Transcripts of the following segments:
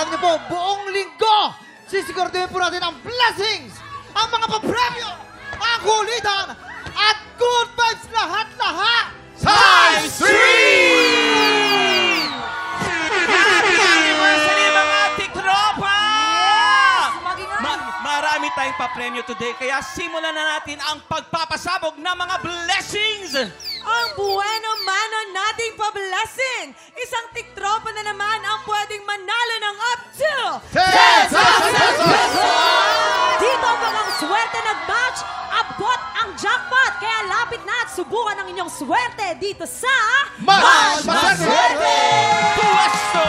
alam niyo po, buong linggo, sisiguraduhin po natin ang blessings, ang mga papremyo, ang kulitan, at good vibes lahat-lahat! Times 3! Happy anniversary mga tiktropa! Marami tayong papremyo today, kaya simulan na natin ang pagpapasabog ng mga blessings! Ang bueno mano nating pa-blessing! Isang tiktropa na naman ang pwedeng manalo ng up to 10,000 pesos! Dito pag ang swerte nag-match, abot ang jackpot! Kaya lapit na at subukan ang inyong swerte dito sa... Mas Maswerte! Puwesto!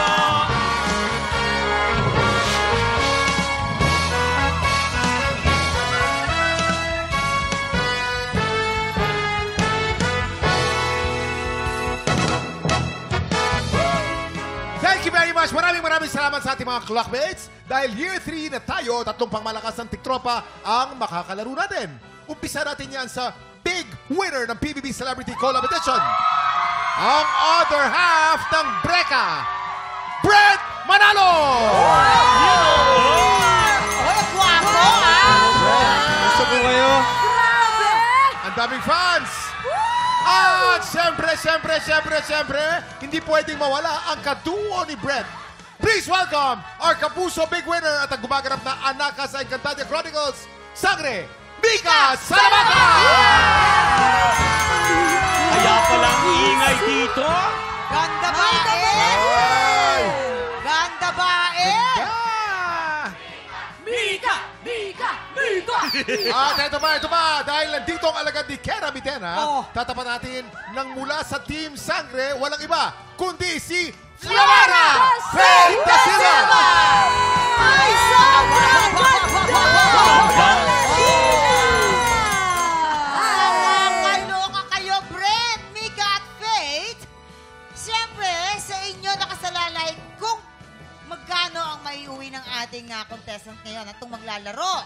Thank you very much. Maraming salamat sa ating mga clockmates. Dahil year 3 na tayo, tatlong pangmalakas ng tiktropa ang makakalaro natin. Umpisa natin yan sa big winner ng PBB Celebrity Collab Edition. Ang other half ng Breka, Brent Manalo! Gusto ko kayo? Ang daming fans! At siyempre, hindi pwedeng mawala ang kaduo ni Brent. Please welcome our Kapuso big winner at ang gumaganap na anak sa Encantadia Chronicles, Sangre, Mika Salamata! Kaya palang ingay dito. Ganda ba Ganda ba Mika! Mika! Mika! At ito pa, dahil nandito ang alagad ni Kera Mitena, tatapan natin ng mula sa Team Sangre, walang iba, kundi si Flamara Faith da Silva! Ay, sobrang ganda! Kaloka kayo, Brent, Mika at Faith. Siyempre, sa inyo nakasalalay kung magkano ang maiuwi ng ating contestant ngayon at itong maglalaro.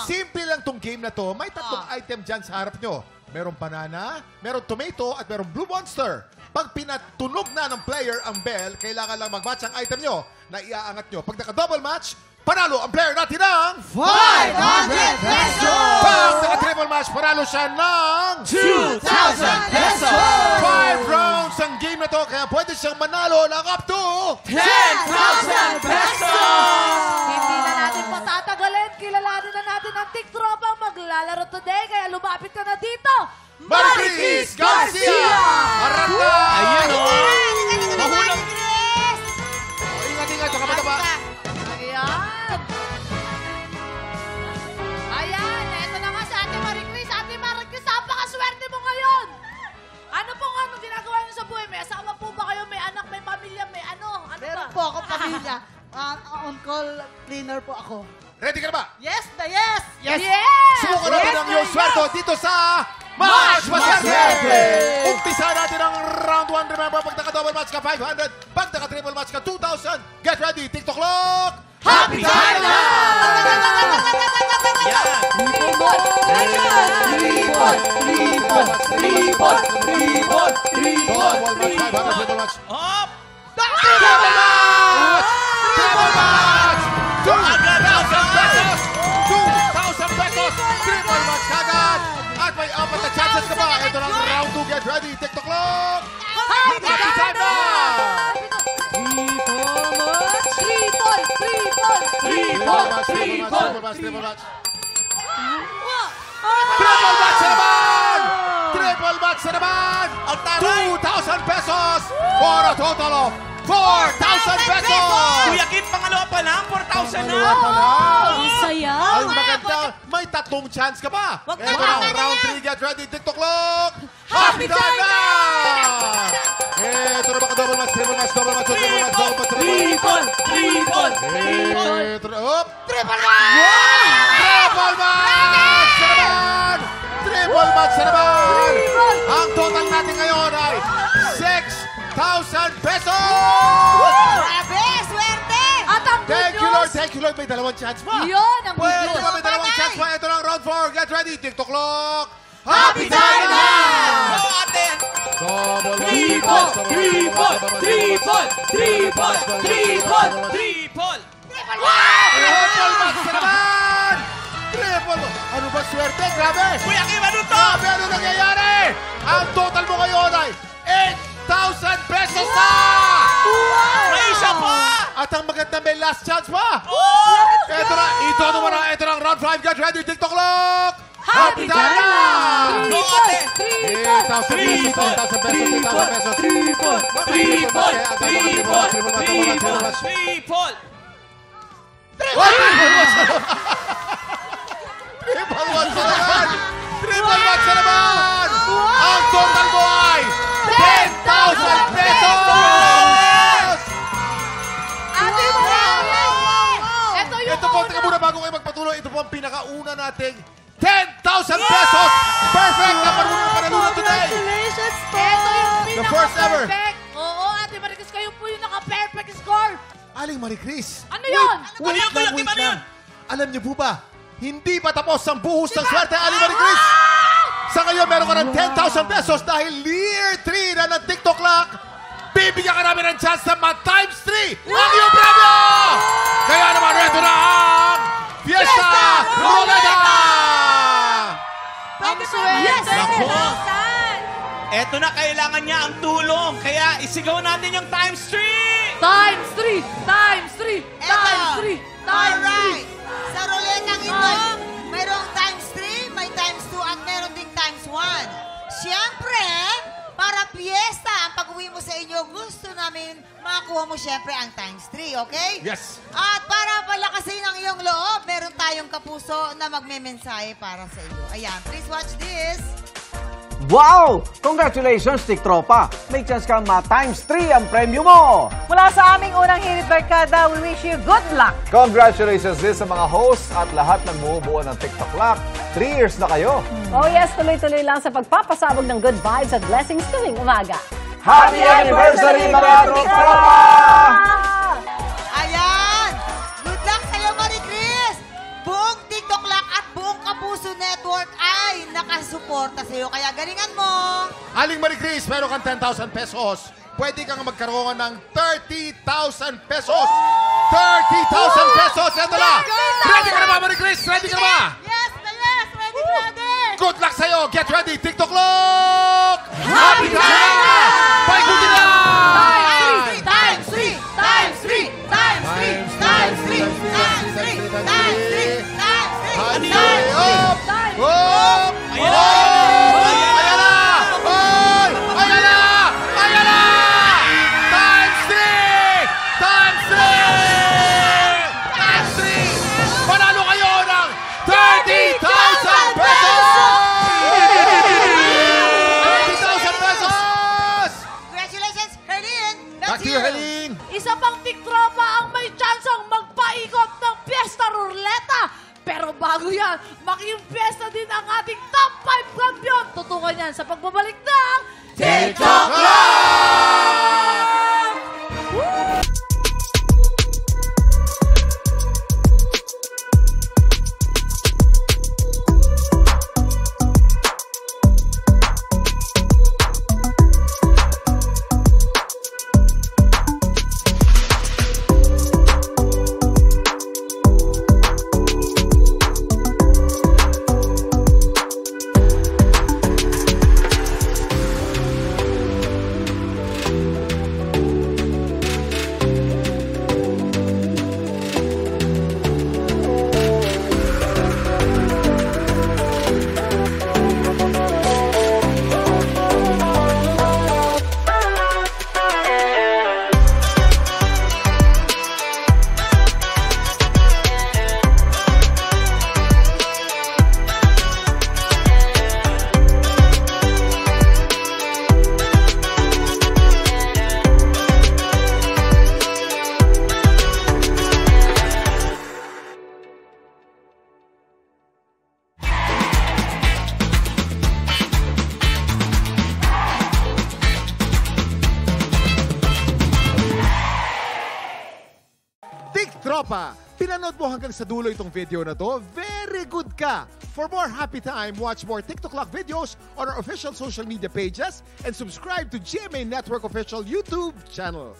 Simple lang tong game na to. May tatlong item dyan sa harap nyo. Merong banana, merong tomato, at merong blue monster. Pag pinatunog na ng player ang bell, kailangan lang mag-match ang item nyo na iaangat nyo. Pag naka-double match, panalo ang player natin ng 500 pesos! Pag naka-triple match, panalo siya ng 2,000 pesos! 5 rounds ang game na to, kaya pwede siyang manalo ng up to 10,000 pesos! Hindi na natin patatagalin. Kilalanin na natin ang tiktropa maglalaro today. Kaya lumapit ka na dito. Maricris Garcia! Harap na! Ayun o! Mahulog! Ingat, baka mataba. Ayan. Ayan, eto na nga si Ate Maricris. Ate Maricris, napakaswerte mo ngayon. Ano pong ginagawa niyo sa buhay? May asawa po ba kayo? May anak, may pamilya, may ano? Ano Meron ba? po ako pamilya. On-call cleaner po ako. Ready ka na ba? Yes na yes! Yes! Subukan natin ang iyong swerte dito sa Mas Maswerte! Umpisa natin ang round 1. Remember, pag naka-double match ka, 500. Pag naka-triple match ka, 2,000. Get ready, TikTok clock! Happy time na! Hop! Triple match! Triple match! 2,000 pesos! 2,000 pesos! Triple match kagad! At may apat na chances ka ba? Ito na ang round 2. Get ready, TikTok clock! Happy time na! Triple match! Triple match na naman! Triple match na naman! Ang taray! 2,000 pesos for a total of 4,000 pesos! Kuya Kim, pangalawa pa lang, 4,000 na! Pangalawa pa lang! Ang saya. Ang maganda, may tatlong chance ka pa. Wag Ito na, na, round 3, get ready, TikTok clock! Happy time na! Ito na ba ka-double match, triple match, double match, triple match, double match, triple match. Ito na, hop! Triple match! Triple match na naman! Triple match na naman! Ang total natin ngayon ay 6,000 pesos! Grabe! Swerte! At ang good Thank you, Lord. news, Thank you, Lord. May dalawang chance pa. yun ang good Pwede news. pa, may dalawang chance pa. Ito lang, round 4. Get ready. TikTok clock. Happy time na! So, ate! Double Triple! Triple! Triple! Triple! Triple! Triple! Triple one! Triple match na naman! Triple match! Ano ba swerte? Grabe! Kuya Kim, ano to? Grabe, ano nangyayari? Ang total mo ngayon ay 8,000 pesos na! May isa pa! At ang maganda may last chance pa! Oh! Ito na, ito na ang round 5. Get ready, TikTok clock! Happy time na! Go, ate! 8,000 pesos, 8,000 pesos. Triple! Triple match na naman! Triple match na naman! Ang total mo ay 10,000 pesos! Ate Marites! Ito yung Ito po, teka muna bago kayo magpatuloy, ito po ang pinakauna nating 10,000 pesos! Perfect na panalunan today! Congratulations po! Ito yung The first ever. pinaka-perfect. Oo, Ate Marites, kayo po yung naka-perfect score. Aling Marie Chris. Ano yun? Ano yun, Kuya Kim? Ano yun? Alam niyo po ba, hindi pa tapos ang buhos ng swerte, Aling Marie Chris. Sa ngayon, meron ka ng 10,000 pesos dahil year 3 na ng TikTok Clock. Bibigyan ka namin ng chance na ma-times 3 ang iyong premyo! Kaya naman, ito na ang Fiesta Roleta! Ang swerte! Nako! Eto na, kailangan niya ang tulong. Kaya isigaw natin yung times 3! Times 3! Times 3! Times 3! Times 3! Alright. Sa ruletang ito, mayroong times 3, may times 2, at meron ding times 1. Siyempre, para piyesta ang pag-uwi mo sa inyo, gusto namin makakuha mo siyempre ang times 3, okay? Yes. At para palakasin ang iyong loob, meron tayong kapuso na magmemensahe para sa iyo. Ayan, please watch this. Wow! Congratulations, TikTropa! May chance kang ma-times 3 ang premyo mo! Mula sa aming unang hirit barkada, we wish you good luck! Congratulations din sa mga hosts at lahat ng bumubuo ng TikTok Clock. 3 years na kayo! Oh yes, tuloy-tuloy lang sa pagpapasabog ng good vibes at blessings tuwing umaga. Happy anniversary, mga tropa! Ayan! Good luck sa'yo, Marie Chris! Buong TikTok Clock at buong Kapuso Network ay nakasuporta sa'yo. Kaya galingan mo! Aling Marie Chris, meron kang 10,000 pesos. Pwede kang magkaroon ng 30,000 pesos. 30,000 pesos! Ito na! Ready ka na ba, Marie Chris? Ready ka na ba? Yes! Yes! Ready, ready! Good luck sa'yo! Get ready! TikTok Clock! Happy time na! Paikutin na! Times 3! Times 3! Times 3! Times 3! Times 3! Times 3! Times 3! Times 3! Times 3! Up! Up! Ayan na! Ayan na! Oy! Ayan na! Ayan na! Times 3! Times 3! Times 3! Panalo kayo ng 30,000 pesos! 30,000 pesos! Congratulations, Herlene! Back to you, Helene! Isa pang tiktropa ang may chance ang magpaikot ng Fiesta Ruleta. Pero bago yan, makimpiyesta din ang ating top 5 kampiyon. Tutungan yan sa pagbabalik ng TikTok Clock! Tropa, pinanood mo hanggang sa dulo itong video na to, very good ka! For more happy time, watch more TikTok Clock videos on our official social media pages and subscribe to GMA Network official YouTube channel.